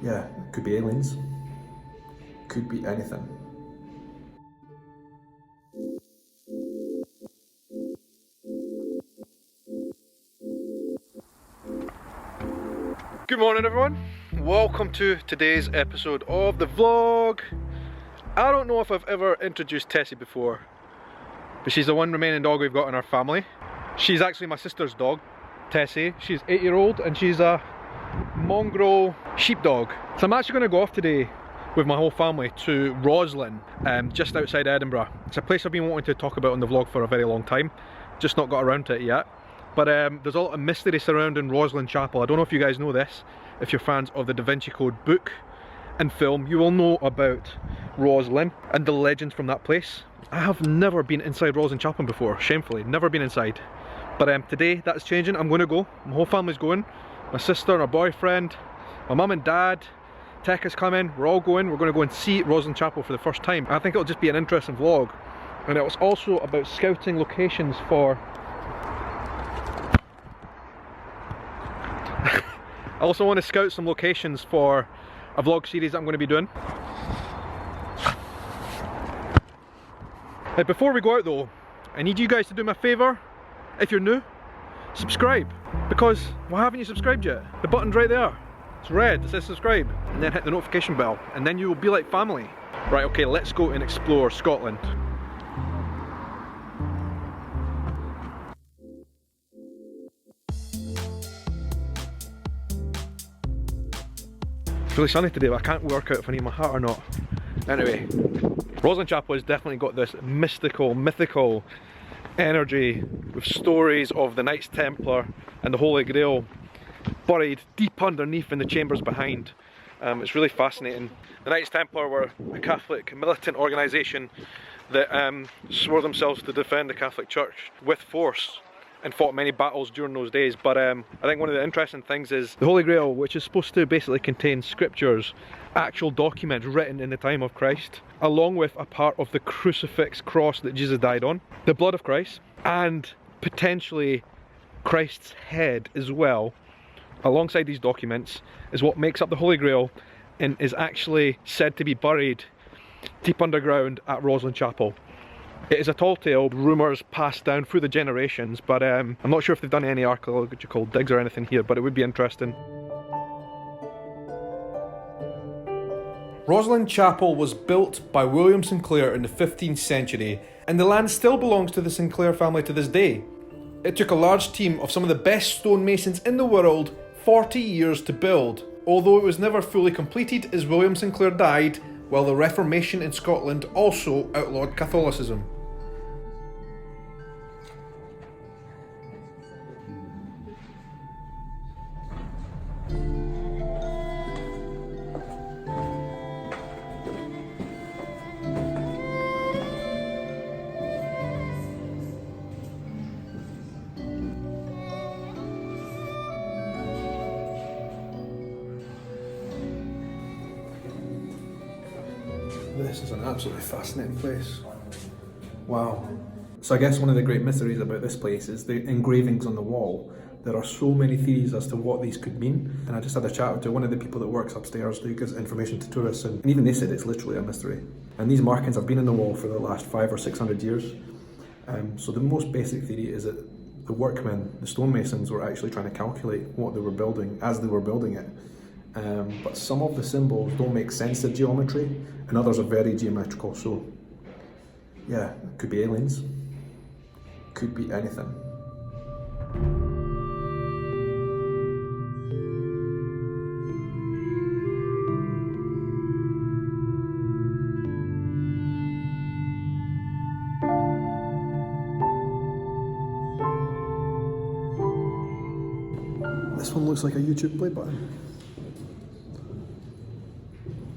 Yeah, could be aliens. Could be anything. Good morning everyone, welcome to today's episode of the vlog. I don't know if I've ever introduced Tessie before, but she's the one remaining dog we've got in our family. She's actually my sister's dog, Tessie. She's 8-year-old and she's a mongrel sheepdog. So I'm actually going to go off today with my whole family to Rosslyn, just outside Edinburgh. It's a place I've been wanting to talk about on the vlog for a very long time, just not got around to it yet. But there's a lot of mystery surrounding Rosslyn Chapel. I don't know if you guys know this. If you're fans of the Vinci Code book and film, you will know about Rosslyn and the legends from that place. I have never been inside Rosslyn Chapel before, shamefully, never been inside. But today that's changing, I'm going to go. My whole family's going. My sister and her boyfriend, my mum and dad, Tech is coming, we're all going. We're going to go and see Rosslyn Chapel for the first time. I think it'll just be an interesting vlog. And it was also about scouting locations for I also want to scout some locations for a vlog series that I'm going to be doing. Before we go out though, I need you guys to do me a favour. If you're new, subscribe. Because why haven't you subscribed yet? The button's right there. It's red, it says subscribe. And then hit the notification bell. And then you will be like family. Right, okay, let's go and explore Scotland. It's really sunny today, but I can't work out if I need my hat or not. Anyway, Rosslyn Chapel has definitely got this mythical energy with stories of the Knights Templar and the Holy Grail buried deep underneath in the chambers behind. It's really fascinating. The Knights Templar were a Catholic militant organisation that swore themselves to defend the Catholic Church with force and fought many battles during those days. But I think one of the interesting things is the Holy Grail, which is supposed to basically contain scriptures, actual documents written in the time of Christ, along with a part of the crucifix cross that Jesus died on, the blood of Christ, and potentially Christ's head as well, alongside these documents, is what makes up the Holy Grail and is actually said to be buried deep underground at Rosslyn Chapel. It is a tall tale, rumours passed down through the generations, but I'm not sure if they've done any archaeological digs or anything here, but it would be interesting. Rosslyn Chapel was built by William Sinclair in the 15th century, and the land still belongs to the Sinclair family to this day. It took a large team of some of the best stonemasons in the world 40 years to build, although it was never fully completed as William Sinclair died, while the Reformation in Scotland also outlawed Catholicism. This is an absolutely fascinating place. Wow. So I guess one of the great mysteries about this place is the engravings on the wall. There are so many theories as to what these could mean, and I just had a chat to one of the people that works upstairs who gives information to tourists, and even they said it's literally a mystery. And these markings have been in the wall for the last 500 or 600 years. So the most basic theory is that the workmen, the stonemasons, were actually trying to calculate what they were building as they were building it. But some of the symbols don't make sense of geometry, and others are very geometrical, so yeah, could be aliens, could be anything. This one looks like a YouTube play button.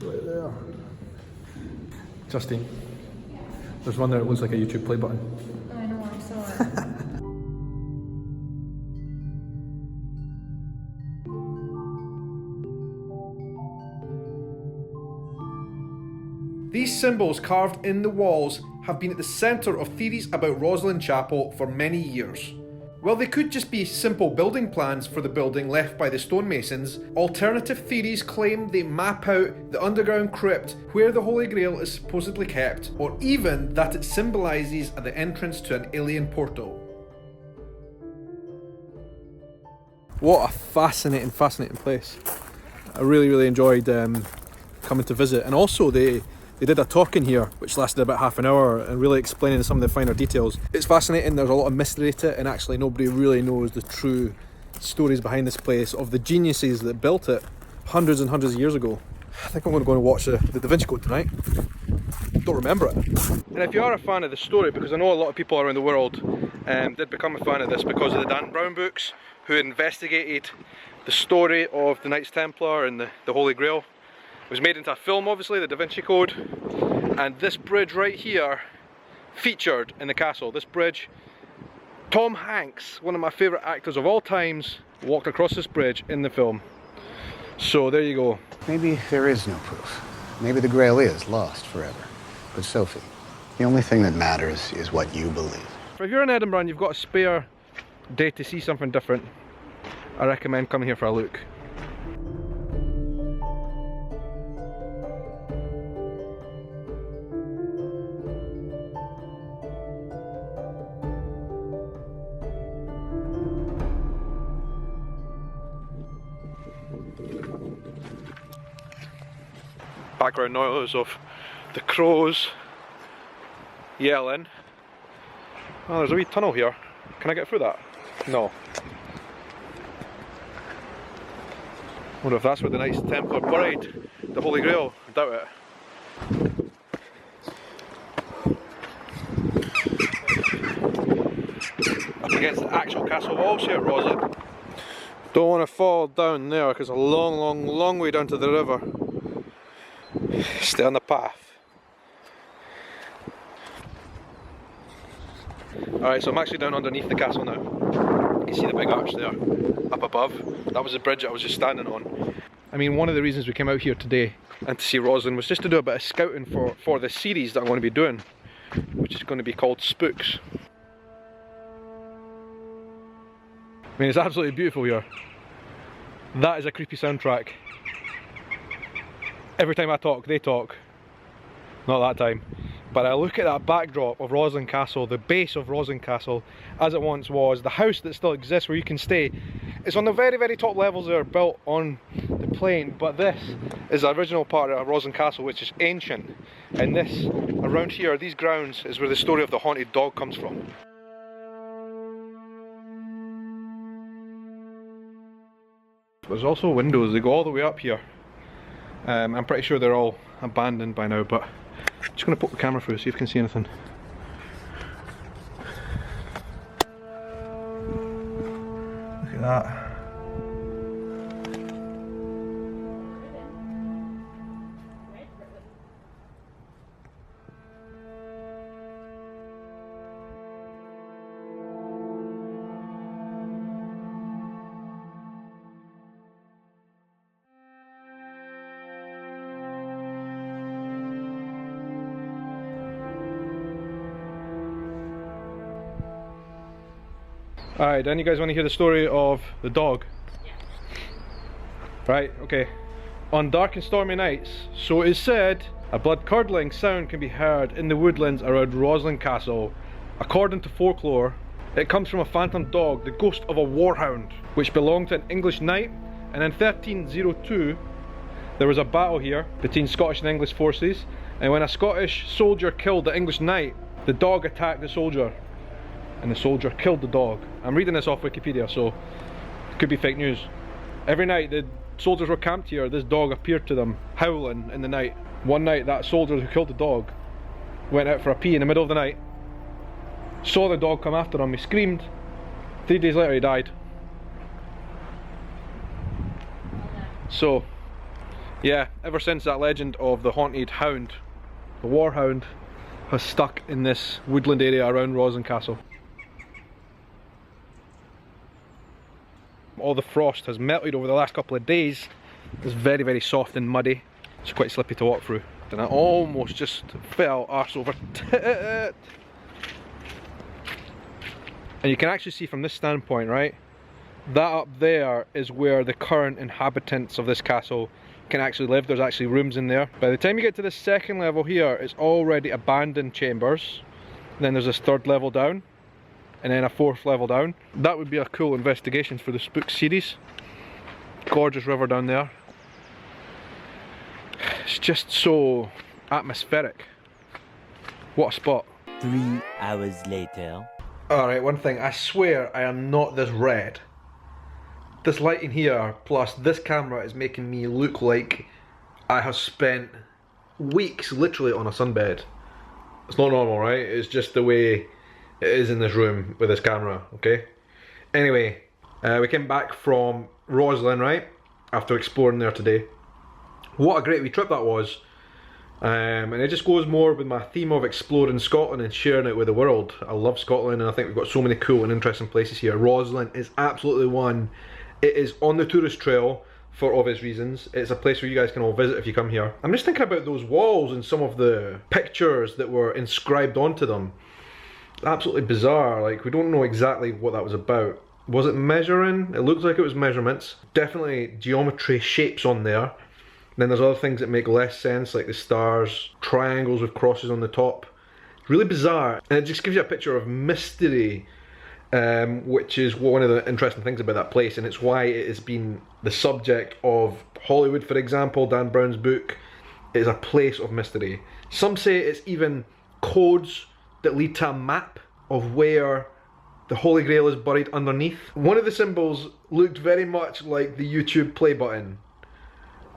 Right there. Justine, there's one there that looks like a YouTube play button. I know, I saw it. These symbols carved in the walls have been at the centre of theories about Rosslyn Chapel for many years. While they could just be simple building plans for the building left by the stonemasons, alternative theories claim they map out the underground crypt where the Holy Grail is supposedly kept, or even that it symbolises the entrance to an alien portal. What a fascinating place. I really enjoyed coming to visit, and also they did a talk in here which lasted about half an hour and really explaining some of the finer details. It's fascinating, there's a lot of mystery to it, and actually nobody really knows the true stories behind this place of the geniuses that built it hundreds and hundreds of years ago. I think I'm going to go and watch the Da Vinci Code tonight. Don't remember it. And if you are a fan of the story, because I know a lot of people around the world did become a fan of this because of the Dan Brown books, who investigated the story of the Knights Templar and the Holy Grail. It was made into a film, obviously, the Da Vinci Code, and this bridge right here featured in the castle. This bridge, Tom Hanks, one of my favourite actors of all times, walked across this bridge in the film. So there you go. Maybe there is no proof. Maybe the Grail is lost forever. But Sophie, the only thing that matters is what you believe. If you're in Edinburgh and you've got a spare day to see something different, I recommend coming here for a look. Background noise of the crows yelling. Oh, there's a wee tunnel here. Can I get through that? No. Wonder if that's where the Knights Templar buried the Holy Grail. I doubt it. Up against the actual castle walls here at Rosslyn. Don't want to fall down there because it's a long way down to the river. Stay on the path. Alright, so I'm actually down underneath the castle now. You can see the big arch there, up above. That was the bridge I was just standing on. I mean, one of the reasons we came out here today and to see Rosslyn was just to do a bit of scouting for the series that I'm going to be doing, which is going to be called Spooks. I mean, it's absolutely beautiful here. That is a creepy soundtrack. Every time I talk, they talk. Not that time. But I look at that backdrop of Rosslyn Castle, the base of Rosslyn Castle, as it once was, the house that still exists where you can stay. It's on the very top levels that are built on the plain, but this is the original part of Rosslyn Castle, which is ancient. And this, around here, these grounds, is where the story of the haunted dog comes from. There's also windows, they go all the way up here. I'm pretty sure they're all abandoned by now, but I'm just going to poke the camera through, see if you can see anything. Look at that. Alright, then you guys want to hear the story of the dog? Yeah. Right, okay. On dark and stormy nights, so it is said, a blood-curdling sound can be heard in the woodlands around Rosslyn Castle. According to folklore, it comes from a phantom dog, the ghost of a warhound, which belonged to an English knight, and in 1302 there was a battle here between Scottish and English forces, and when a Scottish soldier killed the English knight, the dog attacked the soldier. And the soldier killed the dog. I'm reading this off Wikipedia, so it could be fake news. Every night the soldiers were camped here, this dog appeared to them, howling in the night. One night that soldier who killed the dog went out for a pee in the middle of the night, saw the dog come after him, he screamed. 3 days later he died. So, yeah, ever since that legend of the haunted hound, the war hound, has stuck in this woodland area around Rosslyn Castle. All the frost has melted over the last couple of days. It's very soft and muddy. It's quite slippy to walk through. And I almost just fell arse over tit. And you can actually see from this standpoint, right? That up there is where the current inhabitants of this castle can actually live. There's actually rooms in there. By the time you get to the second level here, it's already abandoned chambers. And then there's this third level down, and then a fourth level down. That would be a cool investigation for the Spooks series. Gorgeous river down there. It's just so atmospheric. What a spot. 3 hours later. Alright, one thing, I swear I am not this red. This lighting here, plus this camera, is making me look like I have spent weeks literally on a sunbed. It's not normal, right? It's just the way it is in this room with this camera, okay? Anyway, we came back from Rosslyn, right? After exploring there today. What a great wee trip that was. And it just goes more with my theme of exploring Scotland and sharing it with the world. I love Scotland, and I think we've got so many cool and interesting places here. Rosslyn is absolutely one. It is on the tourist trail for obvious reasons. It's a place where you guys can all visit if you come here. I'm just thinking about those walls and some of the pictures that were inscribed onto them. Absolutely bizarre. Like, we don't know exactly what that was about. Was it measuring? It looks like it was measurements. Definitely geometry shapes on there. Then there's other things that make less sense, like the stars, triangles with crosses on the top. It's really bizarre, and it just gives you a picture of mystery, which is one of the interesting things about that place, and it's why it has been the subject of Hollywood, for example. Dan Brown's book is a place of mystery. Some say it's even codes that lead to a map of where the Holy Grail is buried underneath. One of the symbols looked very much like the YouTube play button.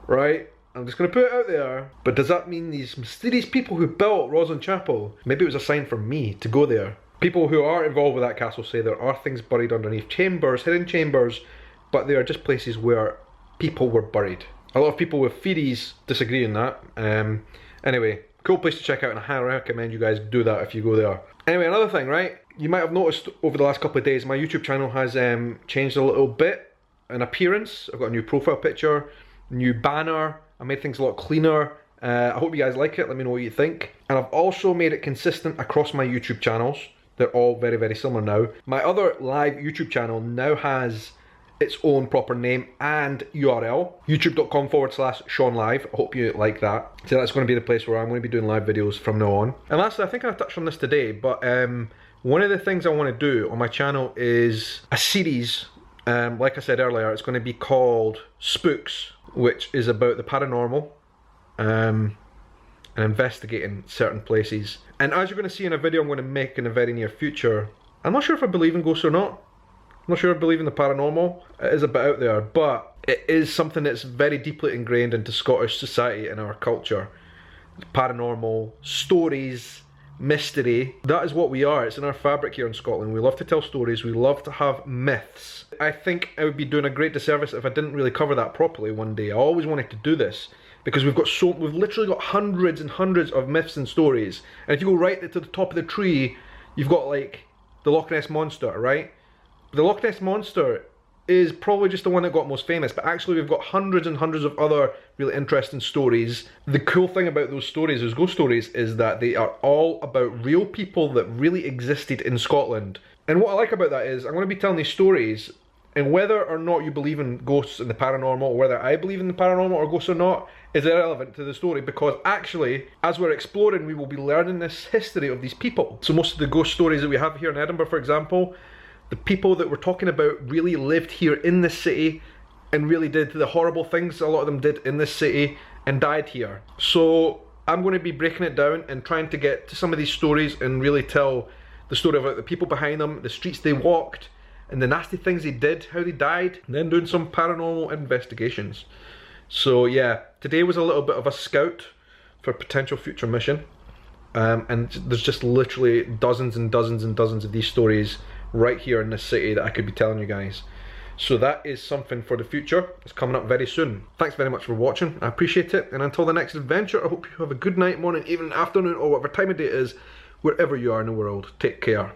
Right? I'm just going to put it out there. But does that mean these mysterious people who built Rosslyn Chapel, maybe it was a sign for me to go there? People who are involved with that castle say there are things buried underneath. Chambers, hidden chambers, but they are just places where people were buried. A lot of people with theories disagree on that. Anyway, cool place to check out, and I highly recommend you guys do that if you go there. Anyway, another thing, right? You might have noticed over the last couple of days, my YouTube channel has changed a little bit in appearance. I've got a new profile picture, new banner. I made things a lot cleaner. I hope you guys like it. Let me know what you think. And I've also made it consistent across my YouTube channels. They're all very, very similar now. My other live YouTube channel now has its own proper name and URL. youtube.com/Shaun Live. I hope you like that. So that's going to be the place where I'm going to be doing live videos from now on. And lastly, I think I touched on this today, but one of the things I want to do on my channel is a series. Like I said earlier, it's going to be called Spooks, which is about the paranormal and investigating certain places. And as you're going to see in a video I'm going to make in the very near future, I'm not sure if I believe in ghosts or not. I'm not sure I believe in the paranormal. It is a bit out there, but it is something that's very deeply ingrained into Scottish society and our culture. Paranormal, stories, mystery. That is what we are. It's in our fabric here in Scotland. We love to tell stories. We love to have myths. I think I would be doing a great disservice if I didn't really cover that properly one day. I always wanted to do this because we've literally got hundreds and hundreds of myths and stories. And if you go right to the top of the tree, you've got like the Loch Ness Monster, right? The Loch Ness Monster is probably just the one that got most famous, but actually we've got hundreds and hundreds of other really interesting stories. The cool thing about those stories, those ghost stories, is that they are all about real people that really existed in Scotland. And what I like about that is I'm going to be telling these stories, and whether or not you believe in ghosts and the paranormal, or whether I believe in the paranormal or ghosts or not, is irrelevant to the story, because actually, as we're exploring, we will be learning this history of these people. So most of the ghost stories that we have here in Edinburgh, for example, the people that we're talking about really lived here in this city and really did the horrible things a lot of them did in this city and died here. So I'm going to be breaking it down and trying to get to some of these stories and really tell the story about the people behind them, the streets they walked, and the nasty things they did, how they died, and then doing some paranormal investigations. So yeah, today was a little bit of a scout for a potential future mission. And there's just literally dozens and dozens and dozens of these stories right here in this city that I could be telling you guys. So that is something for the future. It's coming up very soon. Thanks very much for watching. I appreciate it. And until the next adventure, I hope you have a good night, morning, evening, afternoon, or whatever time of day it is, wherever you are in the world. Take care.